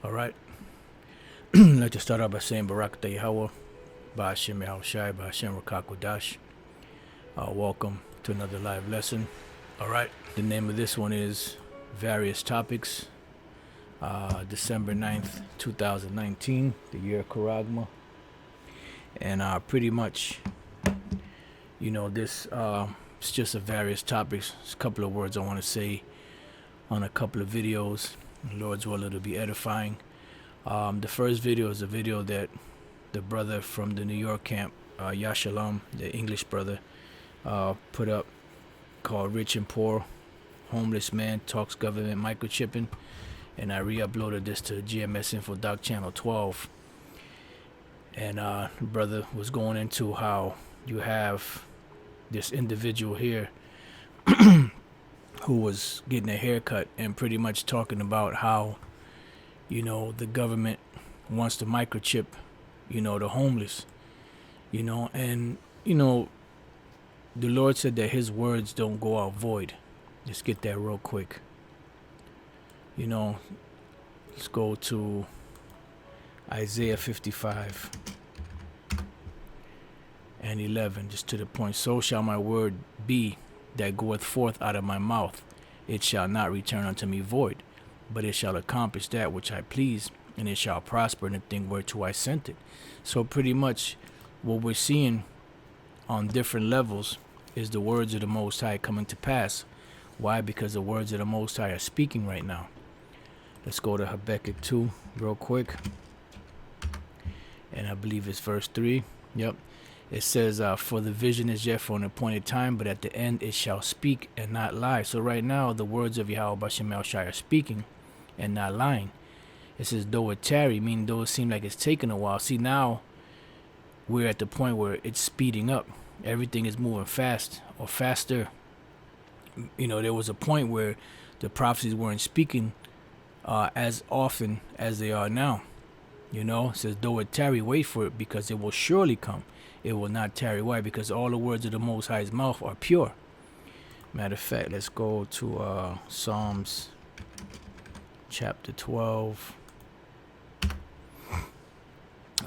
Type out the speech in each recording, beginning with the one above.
All right. I'd like to start out by saying Barak Yahweh, Ba'ashem Yahushai, Ba'ashem Rakakwadash. Welcome to another live lesson. All right. The name of this one is Various Topics. December 9th, 2019, the year Karagma. And pretty much, this it's just a various topics. It's a couple of words I want to say on a couple of videos. Lord's will, it'll be edifying. The first video is a video that the brother from the New York camp, Yashalom, the English brother, put up, called Rich and Poor, Homeless Man Talks Government Microchipping. And I re-uploaded this to GMS Info Doc Channel 12. And the brother was going into how you have this individual here who was getting a haircut and pretty much talking about how, the government wants to microchip, the homeless, and, the Lord said that his words don't go out void. Let's get that real quick. Let's go to Isaiah 55 and 11, just to the point. So shall my word be that goeth forth out of my mouth. It shall not return unto me void, but it shall accomplish that which I please, and it shall prosper in the thing whereto I sent it. So pretty much what we're seeing on different levels is the words of the Most High coming to pass. Why? Because the words of the Most High are speaking right now. Let's go to Beckett 2 real quick. And I believe it's verse 3. Yep. It says, for the vision is yet for an appointed time, but at the end it shall speak and not lie. So right now, the words of Yahweh B'Shem Yahushai are speaking and not lying. It says, though it tarry, meaning though it seems like it's taking a while. See, now we're at the point where it's speeding up. Everything is moving fast or faster. There was a point where the prophecies weren't speaking as often as they are now. It says, though it tarry, wait for it, because it will surely come. It will not tarry. Why? Because all the words of the Most High's mouth are pure. Matter of fact, let's go to Psalms chapter 12.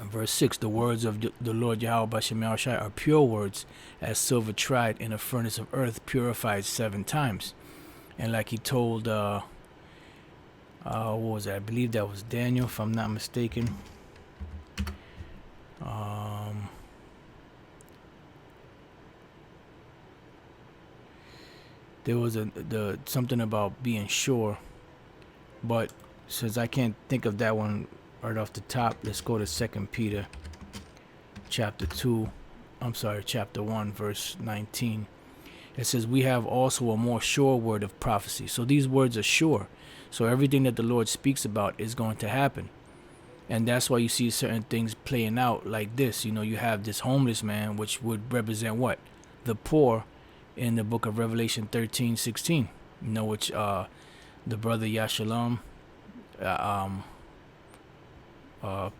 Verse 6, the words of the Lord Yahweh B'Shem Yahushai are pure words, as silver tried in a furnace of earth, purified 7 times. And like he told, what was that? I believe that was Daniel, if I'm not mistaken. There was something about being sure, but since I can't think of that one right off the top, let's go to 2 Peter chapter 1, verse 19. It says, we have also a more sure word of prophecy. So these words are sure. So everything that the Lord speaks about is going to happen. And that's why you see certain things playing out like this. You have this homeless man, which would represent what? The poor in the book of Revelation 13:16. Which the brother Yashalom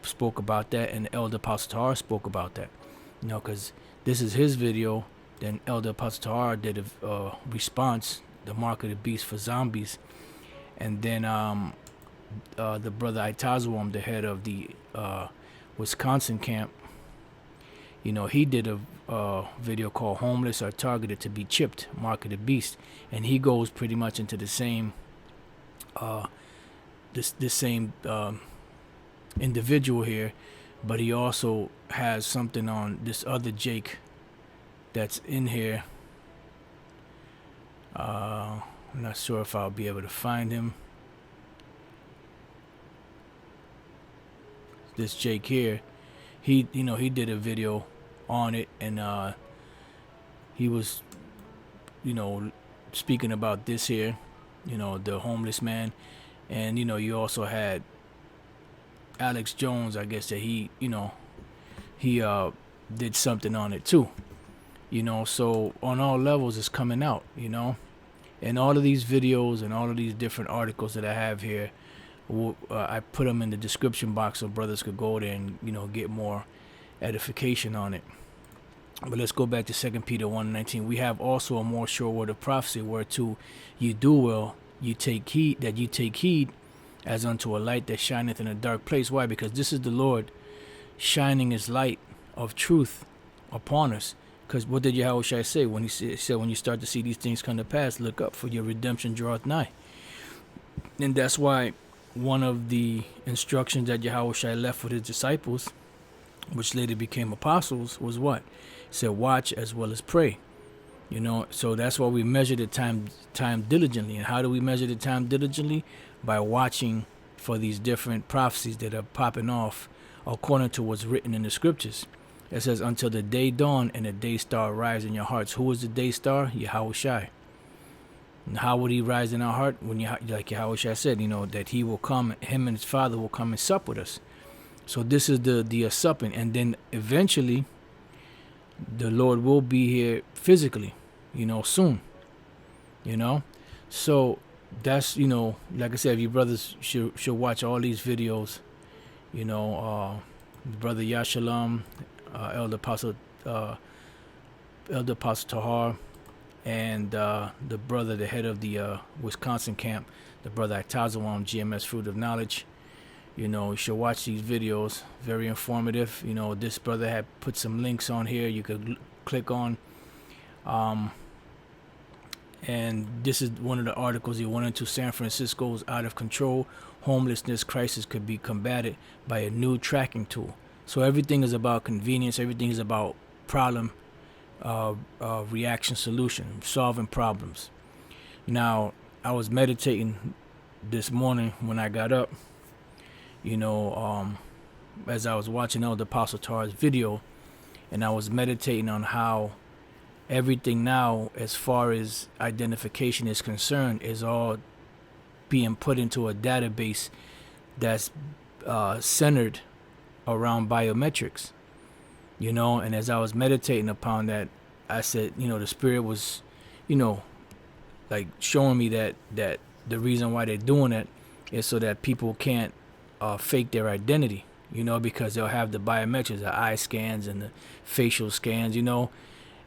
spoke about that, and the elder Apostle Tahar spoke about that. Because this is his video. Then elder Apostle Tahar did a response, the mark of the beast for zombies. And then the brother Itazawam, the head of the Wisconsin camp, he did a video called Homeless Are Targeted to Be Chipped, Mark of the Beast. And he goes pretty much into the same this same individual here, but he also has something on this other Jake that's in here. I'm not sure if I'll be able to find him. This Jake here, he did a video on it, and he was speaking about this here, the homeless man. And you also had Alex Jones, I guess, that he did something on it too. So on all levels it's coming out, and all of these videos and all of these different articles that I have here, I put them in the description box so brothers could go there and get more edification on it. But let's go back to 2 Peter 1:19. We have also a more sure word of prophecy, whereto you do well, you take heed as unto a light that shineth in a dark place. Why? Because this is the Lord shining his light of truth upon us. Because what did Yahushua say when he said, when you start to see these things come to pass, look up, for your redemption draweth nigh. And that's why one of the instructions that Yahushua left with his disciples, which later became apostles, was what? He said, watch as well as pray. You know, so that's why we measure the time diligently. And how do we measure the time diligently? By watching for these different prophecies that are popping off according to what's written in the scriptures. It says, until the day dawn and the day star rise in your hearts. Who is the day star? Yahushua. And how would he rise in our heart? When like Yahushua said, you know, that he will come, him and his Father will come and sup with us. So this is the supping. And then eventually the Lord will be here physically, you know, soon, you know. So that's, you know, like I said, you brothers should watch all these videos, you know. Brother Yashalam, Elder Apostle Tahar, and the brother, the head of the Wisconsin camp, the brother Atazawam, GMS Fruit of Knowledge. You know, you should watch these videos. Very informative. You know, this brother had put some links on here you could click on. And this is one of the articles he went into. San Francisco's out of control homelessness crisis could be combated by a new tracking tool. So everything is about convenience. Everything is about problem, reaction, solution, solving problems. Now, I was meditating this morning when I got up, you know, as I was watching Elder Apostle Tar's video, and I was meditating on how everything now, as far as identification is concerned, is all being put into a database that's centered around biometrics, you know. And as I was meditating upon that, I said, you know, the Spirit was, you know, like showing me that the reason why they're doing it is so that people can't fake their identity, you know, because they'll have the biometrics, the eye scans and the facial scans, you know.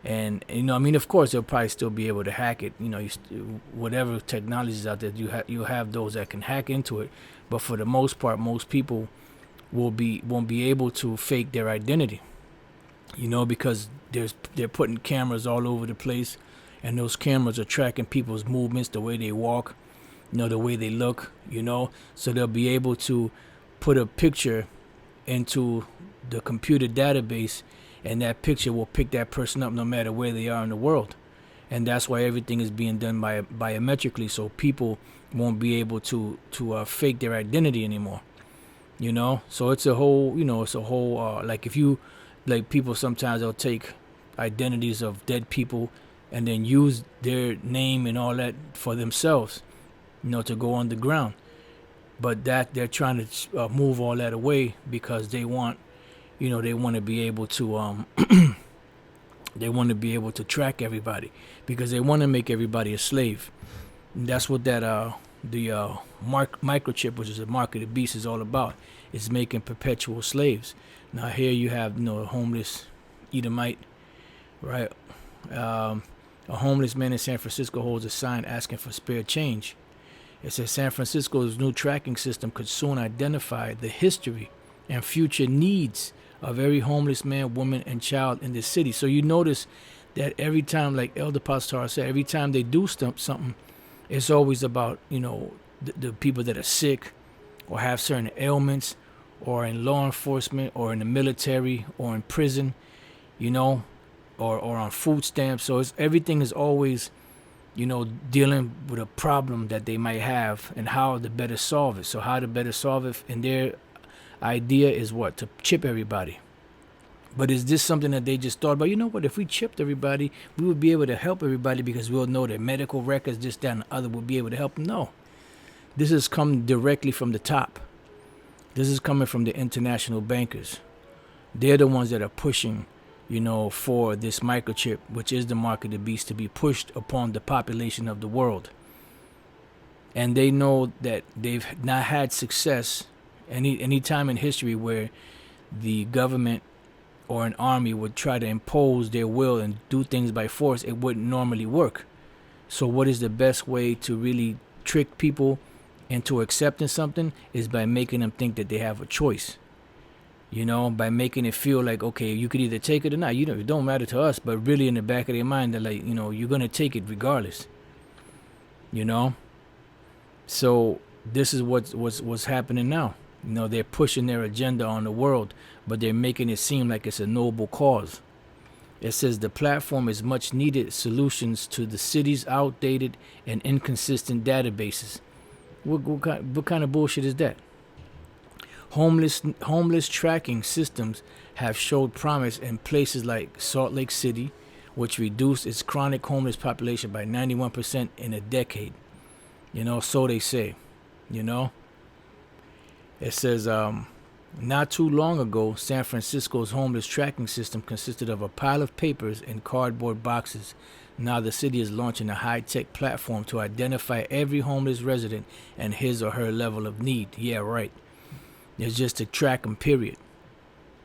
And you know, I mean, of course, they'll probably still be able to hack it. You know, whatever technologies out there, you have those that can hack into it. But for the most part, most people won't be able to fake their identity. You know, because they're putting cameras all over the place, and those cameras are tracking people's movements, the way they walk, you know, the way they look. You know, so they'll be able to put a picture into the computer database, and that picture will pick that person up no matter where they are in the world. And that's why everything is being done biometrically, so people won't be able to fake their identity anymore. You know, so it's a whole, you know, like if you, like people sometimes they'll take identities of dead people and then use their name and all that for themselves, you know, to go underground. But that they're trying to move all that away because they want, you know, they want to be able to they want to be able to track everybody, because they want to make everybody a slave. And that's what that the microchip, which is a mark of the beast, is all about. It's making perpetual slaves. Now here you have, you know, a homeless Edomite, right? A homeless man in San Francisco holds a sign asking for spare change. It says San Francisco's new tracking system could soon identify the history and future needs of every homeless man, woman, and child in the city. So you notice that every time, like Elder Pastor said, every time they do something, it's always about, you know, the people that are sick or have certain ailments, or in law enforcement, or in the military, or in prison, you know, or on food stamps. So everything is always, you know, dealing with a problem that they might have and how to better solve it. So how to better solve it, and their idea is what? To chip everybody. But is this something that they just thought about? You know what, if we chipped everybody, we would be able to help everybody because we'll know their medical records, this, that, and the other, will be able to help them. No. This is coming directly from the top. This is coming from the international bankers. They're the ones that are pushing, you know, for this microchip, which is the mark of the beast, to be pushed upon the population of the world. And they know that they've not had success any time in history where the government or an army would try to impose their will and do things by force. It wouldn't normally work. So what is the best way to really trick people into accepting something is by making them think that they have a choice. By making it feel like, okay, you could either take it or not. It don't matter to us, but really in the back of their mind, they're like, you're gonna take it regardless. So this is what's happening now. They're pushing their agenda on the world, but they're making it seem like it's a noble cause. It says the platform is much needed solutions to the city's outdated and inconsistent databases. What kind of bullshit is that? Homeless tracking systems have showed promise in places like Salt Lake City, which reduced its chronic homeless population by 91% in a decade. So they say. It says, not too long ago, San Francisco's homeless tracking system consisted of a pile of papers in cardboard boxes. Now the city is launching a high-tech platform to identify every homeless resident and his or her level of need. Yeah, right. It's just to track them, period.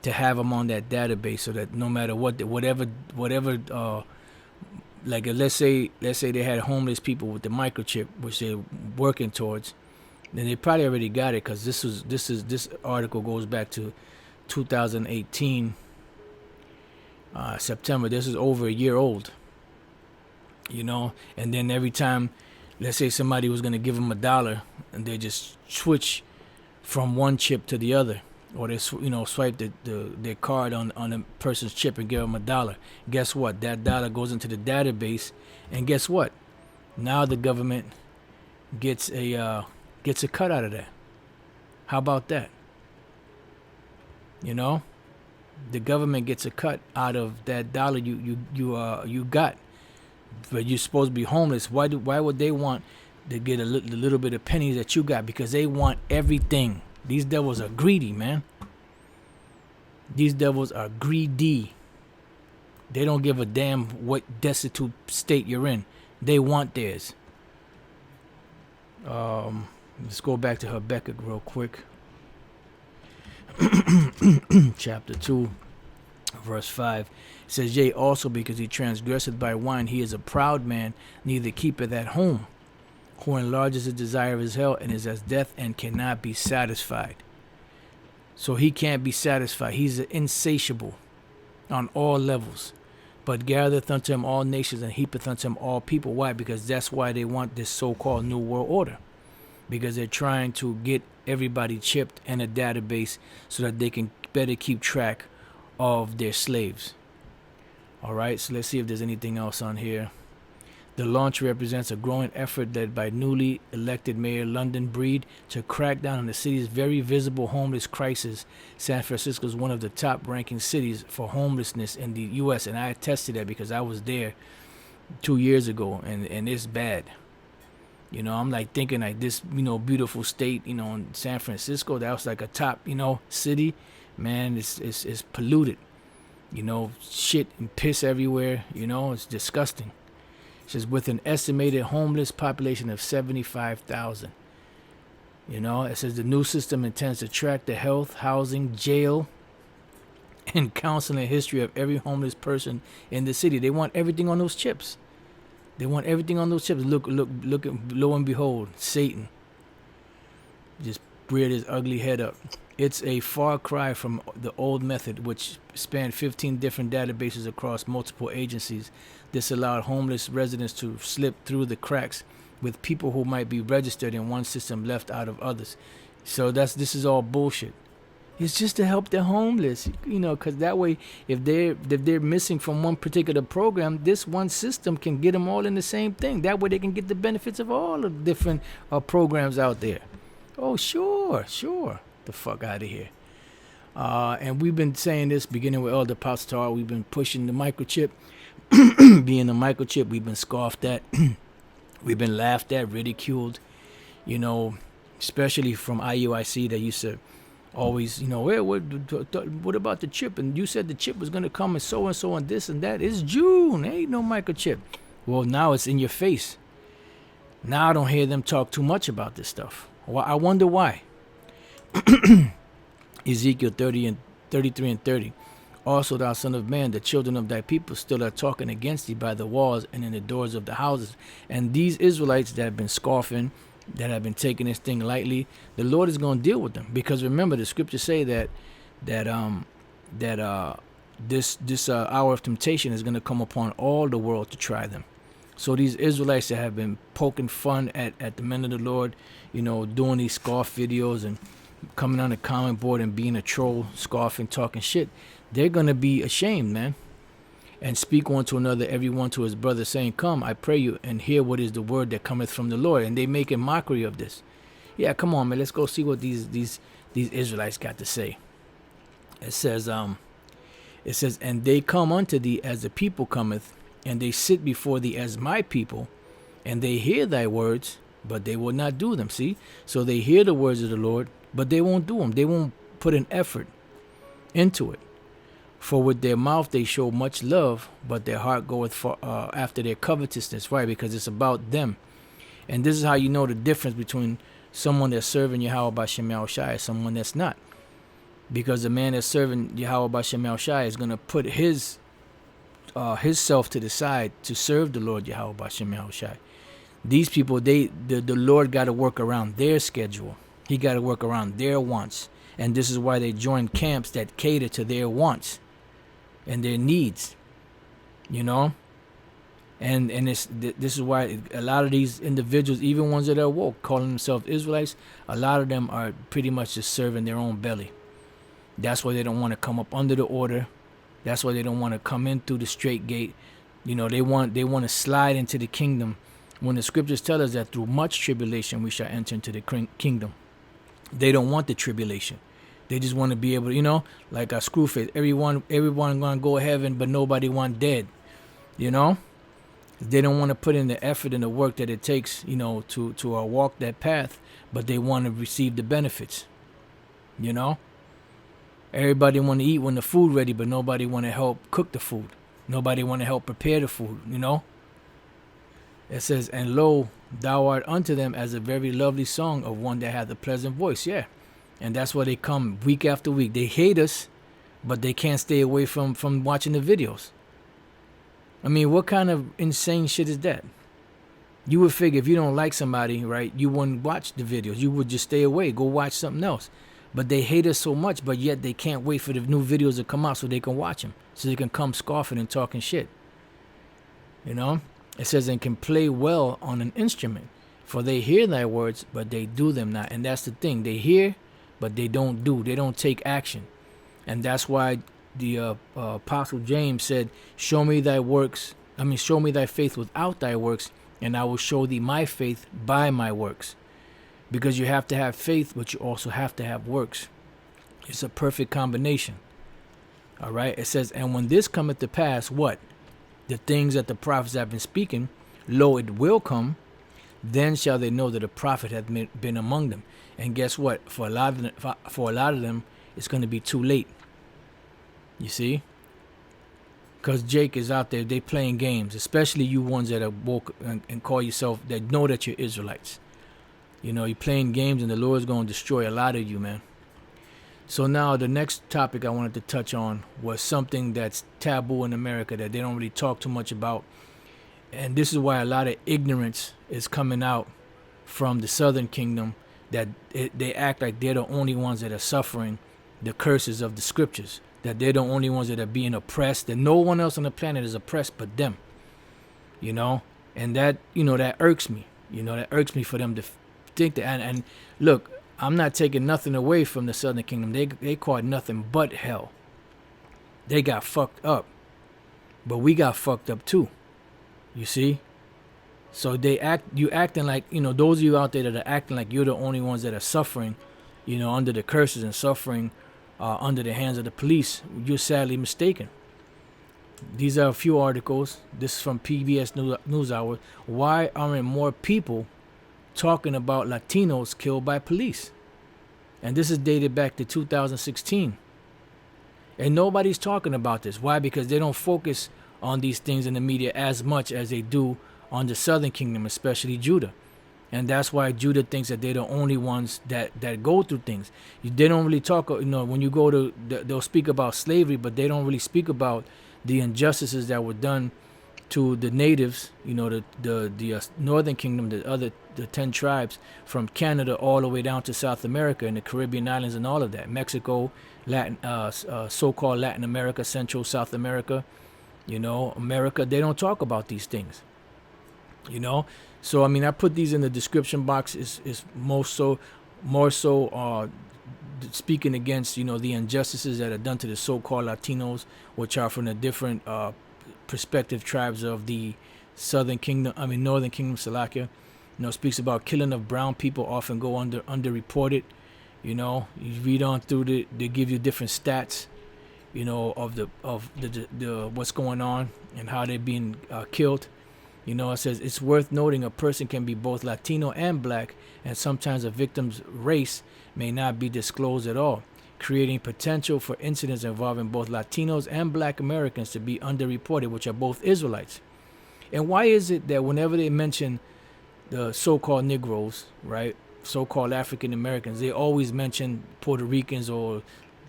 To have them on that database so that no matter whatever, like let's say they had homeless people with the microchip, which they're working towards, then they probably already got it, because this article goes back to 2018 September. This is over a year old. And then every time, let's say somebody was going to give them $1, and they just switch from one chip to the other, or they swipe their card on a person's chip and give them $1. Guess what? That dollar goes into the database, and guess what? Now the government gets a cut out of that. How about that? The government gets a cut out of that dollar you got, but you're supposed to be homeless. Why would they want to get the little bit of pennies that you got? Because they want everything. These devils are greedy, man. These devils are greedy. They don't give a damn what destitute state you're in. They want theirs. Let's go back to Beckett real quick. Chapter 2, verse 5. It says, yea, also because he transgresseth by wine, he is a proud man, neither keepeth at home, who enlarges the desire of his hell, and is as death, and cannot be satisfied. So he can't be satisfied. He's insatiable on all levels, but gathereth unto him all nations, and heapeth unto him all people. Why? Because that's why they want this so-called New World Order. Because they're trying to get everybody chipped in a database so that they can better keep track of their slaves. All right, so let's see if there's anything else on here. The launch represents a growing effort led by newly elected Mayor London Breed to crack down on the city's very visible homeless crisis. San Francisco is one of the top-ranking cities for homelessness in the U.S., and I attest to that because I was there 2 years ago, and it's bad. I'm like thinking like this, beautiful state, in San Francisco, that was like a top, city. Man, it's polluted. Shit and piss everywhere. It's disgusting. It says with an estimated homeless population of 75,000. It says the new system intends to track the health, housing, jail, and counseling history of every homeless person in the city. They want everything on those chips. Look, lo and behold, Satan just reared his ugly head up. It's a far cry from the old method, which spanned 15 different databases across multiple agencies. This allowed homeless residents to slip through the cracks, with people who might be registered in one system left out of others. So this is all bullshit. It's just to help the homeless, because that way, if they're missing from one particular program, this one system can get them all in the same thing. That way, they can get the benefits of all the different programs out there. Oh, sure, the fuck out of here. And we've been saying this, beginning with Elder Pastor. We've been pushing the microchip. Being a microchip, we've been scoffed at. We've been laughed at, ridiculed. Especially from IUIC that used to always, hey, what about the chip? And you said the chip was going to come and so and this and that. It's June. Ain't no microchip. Well, now it's in your face. Now I don't hear them talk too much about this stuff. Well, I wonder why. Ezekiel 33 and 30. Also, thou son of man, the children of thy people still are talking against thee by the walls and in the doors of the houses. And these Israelites that have been scoffing that have been taking this thing lightly, the Lord is going to deal with them. Because remember, the scriptures say this hour of temptation is going to come upon all the world to try them. So these Israelites that have been poking fun at the men of the Lord, doing these scoff videos and coming on the comment board and being a troll, scoffing, talking shit, they're going to be ashamed, man. And speak one to another, every one to his brother, saying, Come, I pray you, and hear what is the word that cometh from the Lord. And they make a mockery of this. Yeah, come on, man. Let's go see what these Israelites got to say. It says, and they come unto thee as the people cometh, and they sit before thee as my people, and they hear thy words, but they will not do them. See? So they hear the words of the Lord, but they won't do them. They won't put an effort into it. For with their mouth they show much love, but their heart goeth after their covetousness. Right? Because it's about them. And this is how you know the difference between someone that's serving Yahweh B'Shem Yahushai and someone that's not. Because the man that's serving Yahweh B'Shem Yahushai is going to put his self to the side to serve the Lord Yahweh B'Shem Yahushai. These people, the Lord got to work around their schedule. He got to work around their wants. And this is why they join camps that cater to their wants and their needs, and this is why a lot of these individuals, even ones that are woke, calling themselves Israelites, a lot of them are pretty much just serving their own belly. That's why they don't want to come up under the order. That's why they don't want to come in through the straight gate. They want to slide into the kingdom, when the scriptures tell us that through much tribulation we shall enter into the kingdom. They don't want the tribulation. They just want to be able to, like a Screwface. Everyone going to go to heaven, but nobody want dead. They don't want to put in the effort and the work that it takes, to walk that path, but they want to receive the benefits. Everybody want to eat when the food ready, but nobody want to help cook the food. Nobody want to help prepare the food. It says, and lo, thou art unto them as a very lovely song of one that hath a pleasant voice. Yeah. And that's why they come week after week. They hate us, but they can't stay away from watching the videos. I mean, what kind of insane shit is that? You would figure if you don't like somebody, right, you wouldn't watch the videos. You would just stay away, go watch something else. But they hate us so much, but yet they can't wait for the new videos to come out so they can watch them. So they can come scoffing and talking shit. It says, and can play well on an instrument. For they hear thy words, but they do them not. And that's the thing. They hear, but they don't do. They don't take action. And that's why the Apostle James said, show me thy faith without thy works, and I will show thee my faith by my works. Because you have to have faith, but you also have to have works. It's a perfect combination. All right. It says, and when this cometh to pass, what? The things that the prophets have been speaking, lo, it will come. Then shall they know that a prophet hath been among them. And guess what? For a lot of them, it's going to be too late. You see? Because Jake is out there, they playing games, especially you ones that are woke and call yourself, that know that you're Israelites. You're playing games, and the Lord's going to destroy a lot of you, man. So now the next topic I wanted to touch on was something that's taboo in America that they don't really talk too much about. And this is why a lot of ignorance is coming out from the southern kingdom, that they act like they're the only ones that are suffering the curses of the scriptures, that they're the only ones that are being oppressed, that no one else on the planet is oppressed but them. And that, that irks me. That irks me for them to think that. And look, I'm not taking nothing away from the southern kingdom. They caught nothing but hell. They got fucked up. But we got fucked up too. You see? So you acting like, those of you out there that are acting like you're the only ones that are suffering, under the curses and suffering under the hands of the police, you're sadly mistaken. These are a few articles. This is from PBS NewsHour. Why aren't more people talking about Latinos killed by police? And this is dated back to 2016. And nobody's talking about this. Why? Because they don't focus on these things in the media as much as they do on the southern kingdom, especially Judah. And that's why Judah thinks that they're the only ones that go through things. They don't really talk, when you go they'll speak about slavery, but they don't really speak about the injustices that were done to the natives, the northern kingdom, the 10 tribes from Canada all the way down to South America and the Caribbean islands and all of that, Mexico, Latin, so-called Latin America, Central South America, America. They don't talk about these things, So I mean, I put these in the description box. Is more so speaking against the injustices that are done to the so-called Latinos, which are from the different prospective tribes of the northern kingdom, Salakia. Speaks about killing of brown people often go underreported. You read on through they give you different stats, of the what's going on and how they're being killed. It says it's worth noting a person can be both Latino and black, and sometimes a victim's race may not be disclosed at all, creating potential for incidents involving both Latinos and black Americans to be underreported, which are both Israelites. And why is it that whenever they mention the so-called Negroes, right, so-called African Americans, they always mention Puerto Ricans or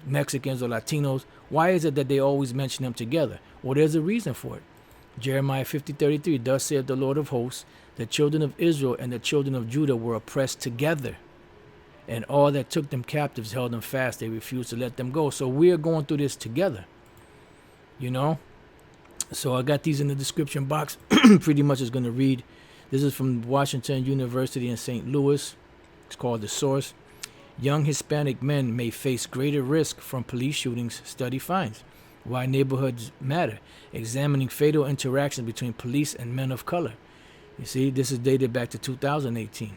Mexicans or Latinos? Why is it that they always mention them together? Well, there's a reason for it. Jeremiah 50:33, thus saith the Lord of hosts, the children of Israel and the children of Judah were oppressed together, and all that took them captives held them fast. They refused to let them go. So we're going through this together, So I got these in the description box. Pretty much is going to read. This is from Washington University in St. Louis. It's called The Source. Young Hispanic men may face greater risk from police shootings, study finds. Why neighborhoods matter. Examining fatal interactions between police and men of color. You see, this is dated back to 2018.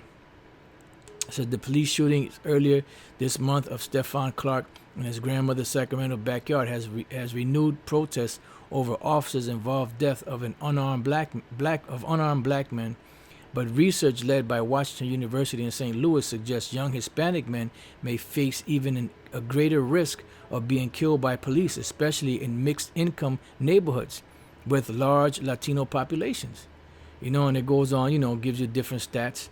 So the police shooting earlier this month of Stephon Clark in his grandmother's Sacramento backyard has renewed protests over officers involved death of an unarmed black men. But research led by Washington University in St. Louis suggests young Hispanic men may face even a greater risk of being killed by police, especially in mixed income neighborhoods with large Latino populations. And it goes on, gives you different stats.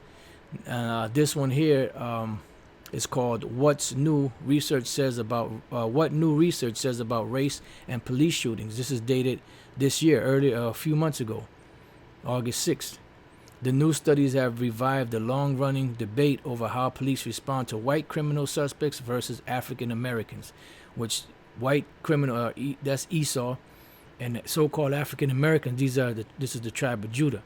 This one here is called what new research says about race and police shootings. This is dated this year, a few months ago, August 6th. The new studies have revived the long-running debate over how police respond to white criminal suspects versus African Americans, which white criminal that's Esau, and so-called African Americans. This is the tribe of Judah.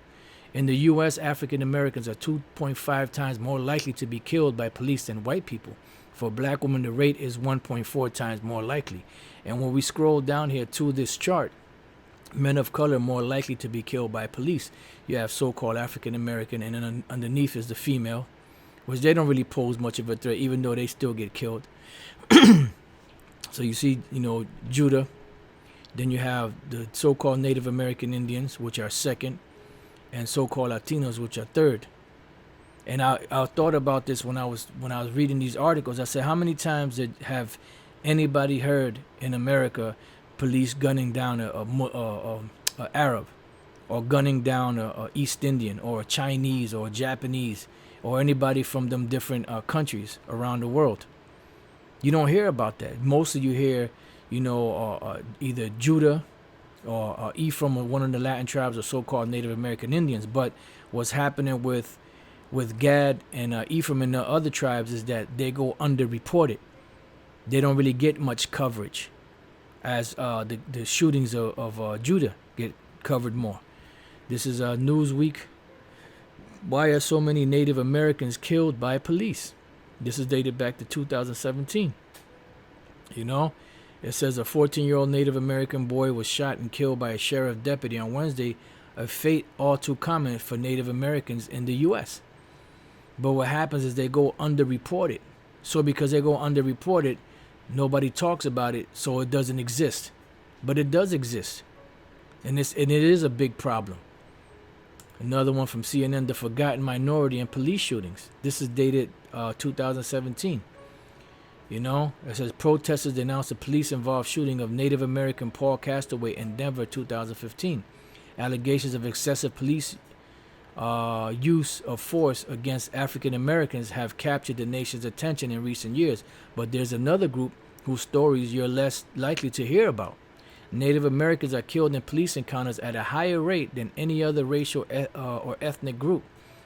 In the U.S., African Americans are 2.5 times more likely to be killed by police than white people. For black women, the rate is 1.4 times more likely. And when we scroll down here to this chart, men of color more likely to be killed by police. You have so-called African American, and then underneath is the female, which they don't really pose much of a threat, even though they still get killed. So you see, Judah. Then you have the so-called Native American Indians, which are second, and so-called Latinos, which are third. And I thought about this when I was reading these articles. I said, how many times have anybody heard in America police gunning down a Arab, or gunning down a East Indian, or a Chinese, or a Japanese, or anybody from them different countries around the world? You don't hear about that. Mostly you hear, either Judah or Ephraim, or one of the Latin tribes, or so-called Native American Indians. But what's happening with Gad and Ephraim and the other tribes is that they go underreported. They don't really get much coverage, as the shootings of Judah get covered more. This is Newsweek. Why are so many Native Americans killed by police? This is dated back to 2017. It says a 14-year-old Native American boy was shot and killed by a sheriff deputy on Wednesday, a fate all too common for Native Americans in the U.S. But what happens is they go underreported. So because they go underreported, nobody talks about it, so it doesn't exist. But it does exist. And it is a big problem. Another one from CNN, the forgotten minority in police shootings. This is dated 2017. It says protesters denounced the police-involved shooting of Native American Paul Castaway in Denver 2015. Allegations of excessive police use of force against African Americans have captured the nation's attention in recent years, but there's another group whose stories you're less likely to hear about. Native Americans are killed in police encounters at a higher rate than any other racial or ethnic group,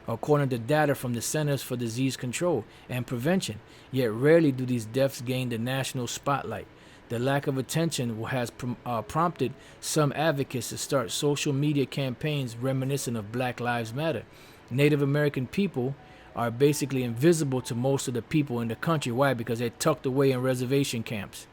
according to data from the Centers for Disease Control and Prevention. Yet rarely do these deaths gain the national spotlight. The lack of attention has prompted some advocates to start social media campaigns reminiscent of Black Lives Matter. Native American people are basically invisible to most of the people in the country. Why? Because they're tucked away in reservation camps,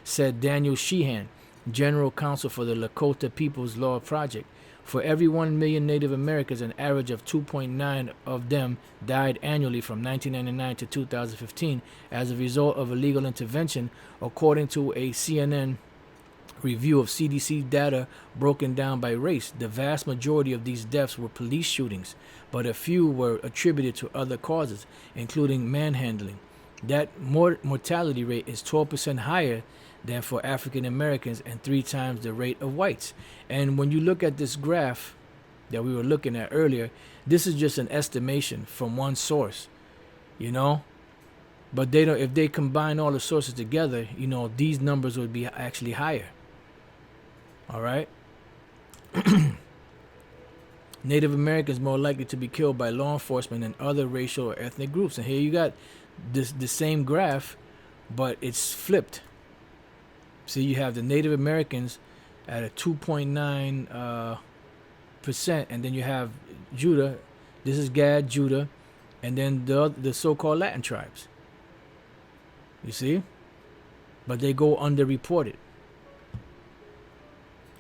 said Daniel Sheehan, General Counsel for the Lakota People's Law Project. For every 1 million Native Americans, an average of 2.9 of them died annually from 1999 to 2015 as a result of illegal intervention, according to a CNN review of CDC data broken down by race. The vast majority of these deaths were police shootings, but a few were attributed to other causes, including manhandling. That mortality rate is 12% higher than for African Americans and 3 times the rate of whites. And when you look at this graph that we were looking at earlier, this is just an estimation from one source, you know. But they don't. If they combine all the sources together, you know, these numbers would be actually higher. All right. Native Americans more likely to be killed by law enforcement than other racial or ethnic groups. And here you got the same graph, but it's flipped. See, you have the Native Americans at a 2.9%, and then you have Judah. This is Gad, Judah, and then the so-called Latin tribes. You see? But they go underreported.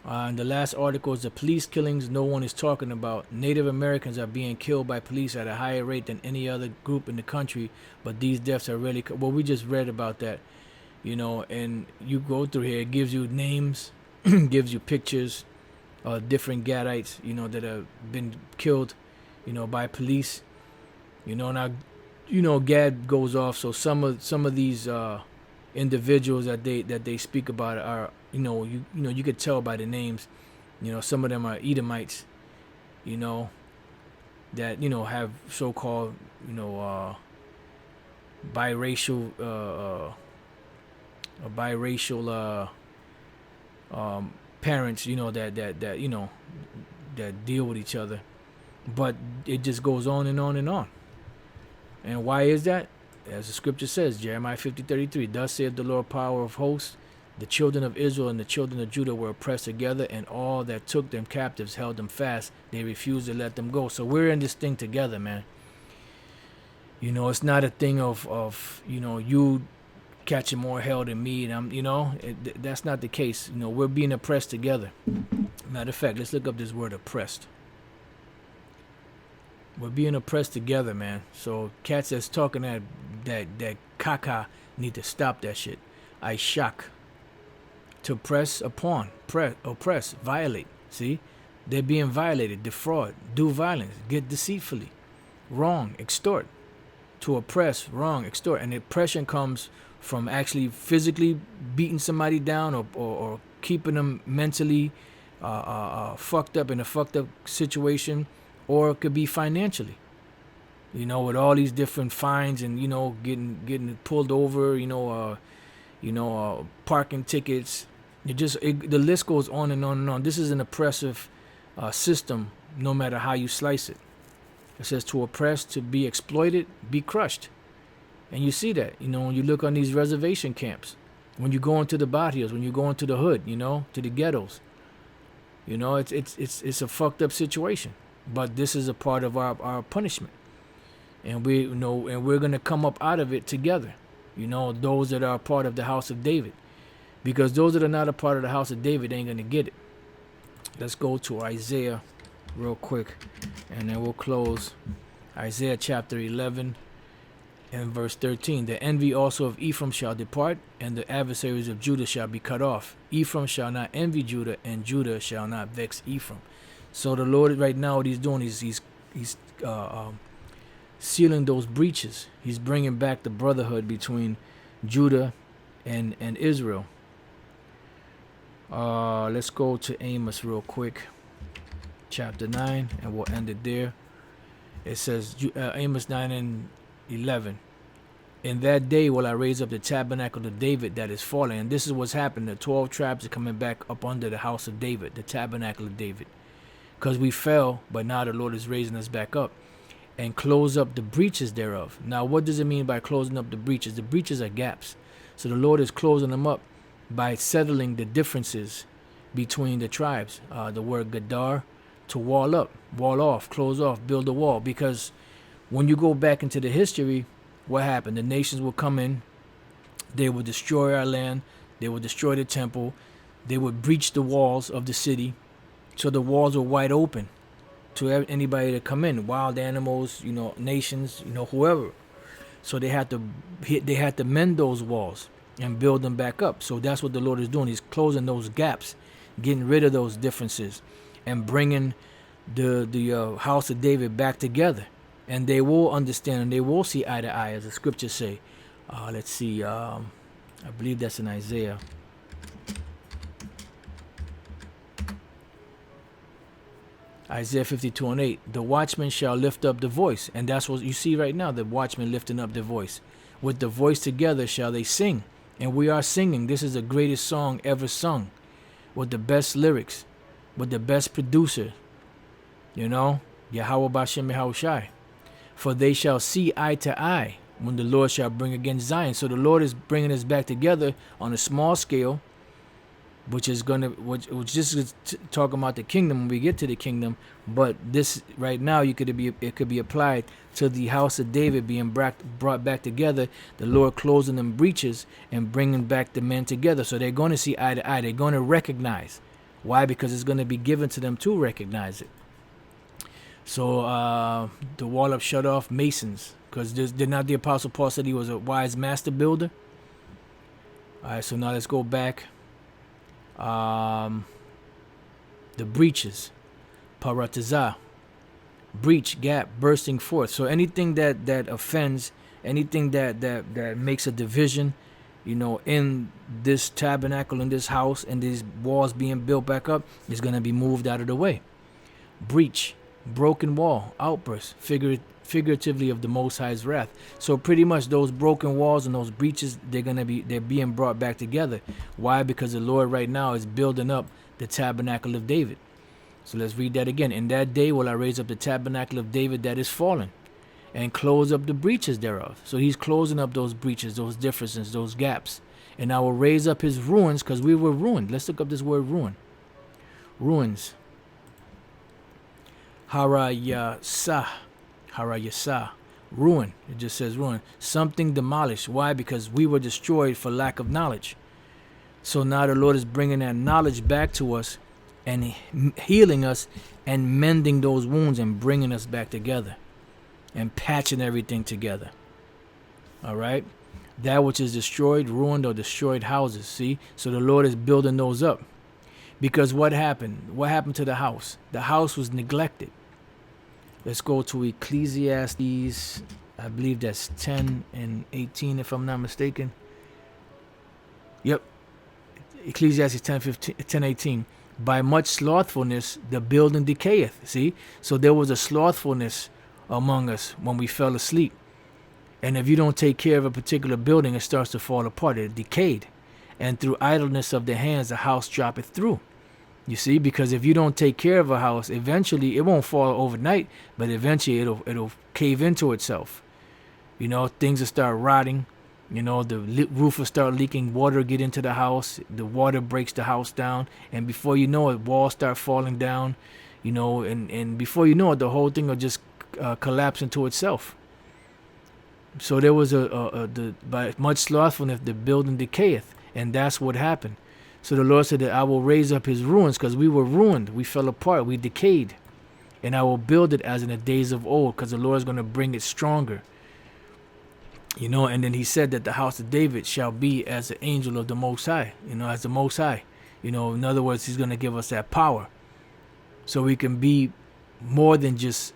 And the last article is the police killings no one is talking about. Native Americans are being killed by police at a higher rate than any other group in the country, but these deaths are really... Well, we just read about that. You know, and you go through here, it gives you names, gives you pictures of different Gadites, you know, that have been killed, you know, by police. You know, now, you know, Gad goes off. So some of these individuals that they speak about are, you could tell by the names. You know, some of them are Edomites, you know, that, you know, have so-called, you know, biracial parents, you know, that you know, that deal with each other. But it just goes on and on and on. And why is that? As the scripture says, Jeremiah 50:33, thus saith the Lord power of hosts, the children of Israel and the children of Judah were oppressed together, and all that took them captives held them fast. They refused to let them go. So we're in this thing together, man. You know, it's not a thing of you know, you catching more hell than me, and I'm, you know, that's not the case. You know, we're being oppressed together. Matter of fact, let's look up this word oppressed. We're being oppressed together, man. So cats that's talking that caca need to stop that shit. I shock. To press upon, oppress, violate. See, they're being violated, defraud, do violence, get deceitfully, wrong, extort. To oppress, wrong, extort, and oppression comes from actually physically beating somebody down or keeping them mentally fucked up in a fucked up situation, or it could be financially, you know, with all these different fines and, you know, getting pulled over, parking tickets. The list goes on and on and on. This is an oppressive system, no matter how you slice it. It says to oppress, to be exploited, be crushed. And you see that, you know, when you look on these reservation camps, when you go into the barrios, when you go into the hood, you know, to the ghettos, you know, it's a fucked up situation. But this is a part of our punishment, and we're gonna come up out of it together. You know, those that are part of the house of David, because those that are not a part of the house of David ain't gonna get it. Let's go to Isaiah real quick, and then we'll close. Isaiah chapter 11. And verse 13, the envy also of Ephraim shall depart, and the adversaries of Judah shall be cut off. Ephraim shall not envy Judah, and Judah shall not vex Ephraim. So the Lord right now, what he's doing is he's sealing those breaches. He's bringing back the brotherhood between Judah and Israel. Let's go to Amos real quick, chapter 9, and we'll end it there. It says, Amos 9:11. In that day will I raise up the tabernacle of David that is fallen. And this is what's happened. The 12 tribes are coming back up under the house of David, the tabernacle of David. Because we fell, but now the Lord is raising us back up. And close up the breaches thereof. Now, what does it mean by closing up the breaches? The breaches are gaps. So the Lord is closing them up by settling the differences between the tribes. The word gadar, to wall up, wall off, close off, build a wall. Because when you go back into the history, what happened? The nations will come in, they will destroy our land, they will destroy the temple, they would breach the walls of the city, so the walls were wide open to anybody to come in, wild animals, nations, whoever. So they had to mend those walls and build them back up. So that's what the Lord is doing. He's closing those gaps, getting rid of those differences, and bringing the house of David back together. And they will understand and they will see eye to eye, as the scriptures say. Let's see. I believe that's in Isaiah. Isaiah 52:8. The watchman shall lift up the voice. And that's what you see right now, the watchmen lifting up the voice. With the voice together shall they sing. And we are singing. This is the greatest song ever sung. With the best lyrics. With the best producer. Yahweh Bashem Yahushai. For they shall see eye to eye when the Lord shall bring again Zion. So the Lord is bringing us back together on a small scale, which is this is talking about the kingdom when we get to the kingdom. But this right now, it could be applied to the house of David being brought back together. The Lord closing them breaches and bringing back the men together. So they're going to see eye to eye. They're going to recognize. Why? Because it's going to be given to them to recognize it. So the wall up shut off masons, because did not the Apostle Paul said he was a wise master builder? All right, so now let's go back. The breaches, paratizah, breach, gap, bursting forth. So anything that offends, anything that makes a division, in this tabernacle, in this house, and these walls being built back up, is going to be moved out of the way. Breach. Broken wall, outburst, figuratively of the Most High's wrath. So pretty much those broken walls and those breaches, they're being brought back together. Why? Because the Lord right now is building up the tabernacle of David. So let's read that again. In that day will I raise up the tabernacle of David that is fallen, and close up the breaches thereof. So he's closing up those breaches, those differences, those gaps. And I will raise up his ruins, because we were ruined. Let's look up this word ruin. Ruins. Harayasa, ruin. It just says ruin. Something demolished. Why? Because we were destroyed for lack of knowledge. So now the Lord is bringing that knowledge back to us and healing us and mending those wounds and bringing us back together and patching everything together. All right? That which is destroyed, ruined, or destroyed houses. See? So the Lord is building those up. Because what happened? What happened to the house? The house was neglected. Let's go to Ecclesiastes. I believe that's 10 and 18, if I'm not mistaken. Yep. Ecclesiastes 10:18. By much slothfulness, the building decayeth. See? So there was a slothfulness among us when we fell asleep. And if you don't take care of a particular building, it starts to fall apart. It decayed. And through idleness of the hands, the house droppeth through. You see, because if you don't take care of a house, eventually it won't fall overnight, but eventually it'll cave into itself. Things will start rotting. The roof will start leaking. Water get into the house. The water breaks the house down, and before you know it, walls start falling down. And before you know it, the whole thing will just collapse into itself. So there was by much slothfulness the building decayeth. And that's what happened. So the Lord said that I will raise up his ruins, because we were ruined. We fell apart. We decayed. And I will build it as in the days of old, because the Lord is going to bring it stronger. And then he said that the house of David shall be as the angel of the Most High, as the Most High. In other words, he's going to give us that power. So we can be more than just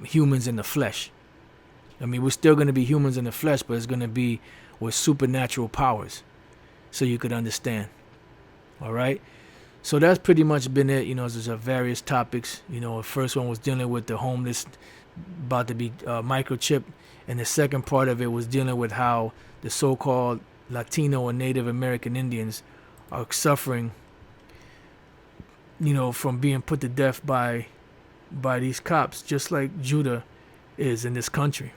humans in the flesh. I mean, we're still going to be humans in the flesh, but it's going to be with supernatural powers, so you could understand. All right, so that's pretty much been it. There's various topics. The first one was dealing with the homeless about to be microchipped, And the second part of it was dealing with how the so-called Latino or Native American Indians are suffering, from being put to death by these cops, just like Judah is in this country.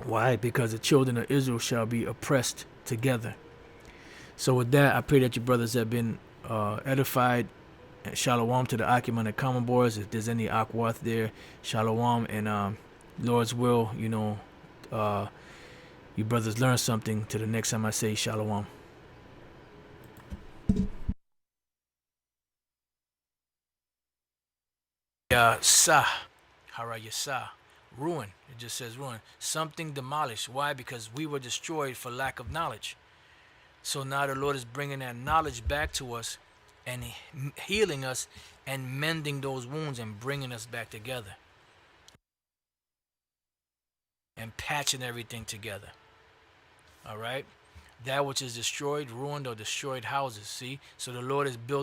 Why? Because the children of Israel shall be oppressed together. So with that, I pray that your brothers have been edified. Shalom to the Akim and the common boys. If there's any Akwath there, shalom. And Lord's will, you brothers learn something to the next time I say shalom. Sa, harayasa, ruin. It just says ruin. Something demolished. Why? Because we were destroyed for lack of knowledge. So now the Lord is bringing that knowledge back to us and healing us and mending those wounds and bringing us back together and patching everything together. All right? That which is destroyed, ruined, or destroyed houses. See? So the Lord is building